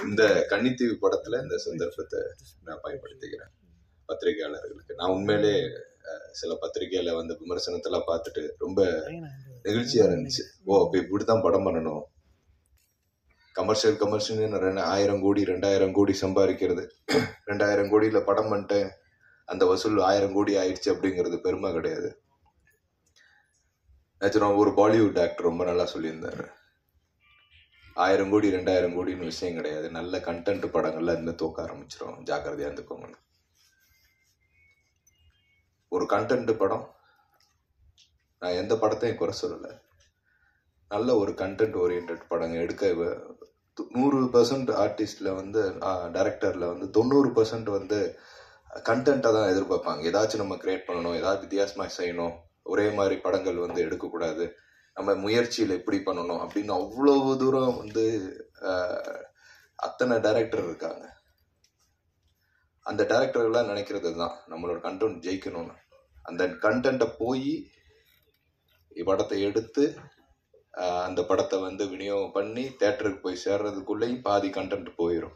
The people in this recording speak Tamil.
இந்த கன்னித்தீவு படத்துல இந்த சந்தர்ப்பத்தை நான் பயன்படுத்திக்கிறேன் பத்திரிகையாளர்களுக்கு. நான் உண்மையிலே சில பத்திரிகையில வந்து விமர்சனத்தெல்லாம் பார்த்துட்டு ரொம்ப நெகிழ்ச்சியா இருந்துச்சு. அப்ப இப்படித்தான் படம் பண்ணணும், கமர்ஷியல் 1000 கோடி 2000 கோடி சம்பாதிக்கிறது, 2000 கோடியில படம் பண்ணிட்டேன், அந்த வசூல் 1000 கோடி ஆயிடுச்சு அப்படிங்கிறது பெருமை கிடையாது. ஒரு பாலிவுட் ஆக்டர் ரொம்ப நல்லா சொல்லியிருந்தாரு, 1000 கோடி 2000 கோடின்னு விஷயம் கிடையாது, நல்ல கண்டென்ட் படங்கள்ல இருந்து தோக்க ஆரம்பிச்சிடும், ஜாக்கிரதையா இருந்துக்கோங்க. ஒரு கண்டென்ட் படம், நான் எந்த படத்தையும் குறை சொல்லலை, நல்ல ஒரு கண்டென்ட் ஓரியன்ட் படங்க எடுக்க 100% ஆர்டிஸ்ட்ல வந்து டைரக்டர்ல வந்து 90% வந்து கண்டென்ட்டை தான் எதிர்பார்ப்பாங்க. ஏதாச்சும் நம்ம கிரியேட் பண்ணணும், ஏதாவது வித்தியாசமா செய்யணும், ஒரே மாதிரி படங்கள் வந்து எடுக்கக்கூடாது, நம்ம முயற்சியில் எப்படி பண்ணணும் அப்படின்னு அவ்வளவு தூரம் வந்து அத்தனை டைரக்டர் இருக்காங்க. அந்த டைரக்டர்கள்லாம் நினைக்கிறது தான் நம்மளோட கண்டென்ட் ஜெயிக்கணும்னு. அந்த கண்டென்ட்டை போய் படத்தை எடுத்து அந்த படத்தை வந்து விநியோகம் பண்ணி தேட்டருக்கு போய் சேர்றதுக்குள்ளேயும் பாதி கண்டென்ட் போயிடும்.